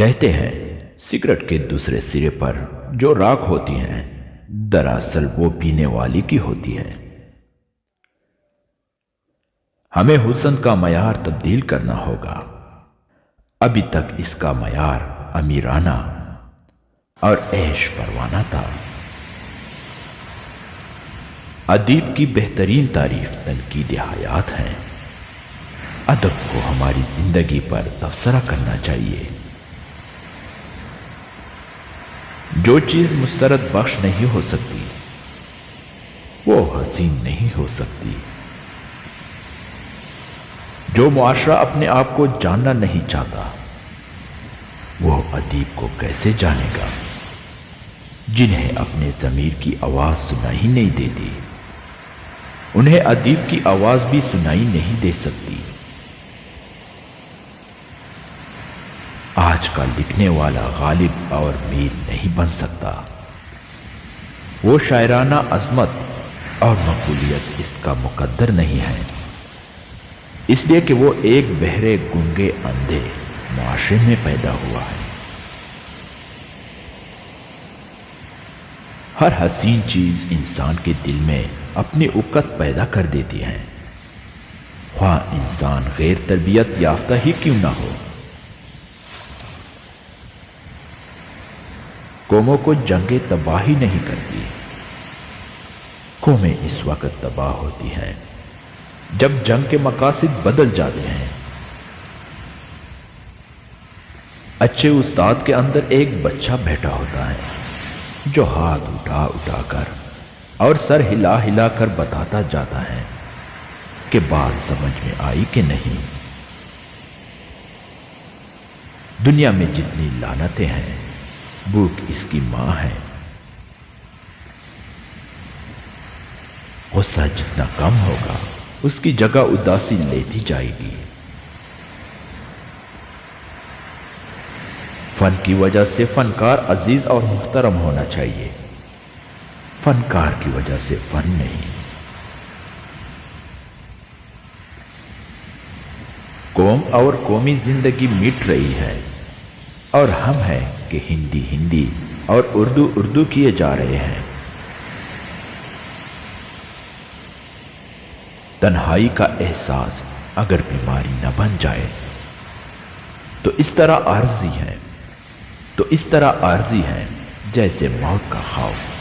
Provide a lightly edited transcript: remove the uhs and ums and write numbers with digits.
کہتے ہیں سگریٹ کے دوسرے سرے پر جو راکھ ہوتی ہیں دراصل وہ پینے والی کی ہوتی ہے۔ ہمیں حسن کا معیار تبدیل کرنا ہوگا۔ ابھی تک اس کا معیار امیرانہ اور عیش پروانہ تھا۔ ادیب کی بہترین تعریف تنقید حیات ہے۔ ادب کو ہماری زندگی پر تبصرہ کرنا چاہیے۔ جو چیز مسرت بخش نہیں ہو سکتی وہ حسین نہیں ہو سکتی۔ جو معاشرہ اپنے آپ کو جاننا نہیں چاہتا وہ ادیب کو کیسے جانے گا؟ جنہیں اپنے ضمیر کی آواز سنائی نہیں دیتی انہیں ادیب کی آواز بھی سنائی نہیں دے سکتی۔ آج کا لکھنے والا غالب اور میر نہیں بن سکتا۔ وہ شاعرانہ عظمت اور مقبولیت اس کا مقدر نہیں ہے، اس لیے کہ وہ ایک بہرے گنگے اندھے معاشرے میں پیدا ہوا ہے۔ ہر حسین چیز انسان کے دل میں اپنی اکت پیدا کر دیتی ہے، خواہ انسان غیر تربیت یافتہ ہی کیوں نہ ہو۔ قوموں کو جنگیں تباہی نہیں کرتی، قومیں اس وقت تباہ ہوتی ہیں جب جنگ کے مقاصد بدل جاتے ہیں۔ اچھے استاد کے اندر ایک بچہ بیٹھا ہوتا ہے جو ہاتھ اٹھا اٹھا کر اور سر ہلا ہلا کر بتاتا جاتا ہے کہ بات سمجھ میں آئی کہ نہیں۔ دنیا میں جتنی لعنتیں ہیں بھوک اس کی ماں ہے۔ غصہ جتنا کم ہوگا اس کی جگہ اداسی لیتی جائے گی۔ فن کی وجہ سے فنکار عزیز اور محترم ہونا چاہیے، فنکار کی وجہ سے فن نہیں۔ قوم اور قومی زندگی مٹ رہی ہے اور ہم ہیں کہ ہندی ہندی اور اردو اردو کیے جا رہے ہیں۔ تنہائی کا احساس اگر بیماری نہ بن جائے تو اس طرح عارضی ہے جیسے موت کا خوف۔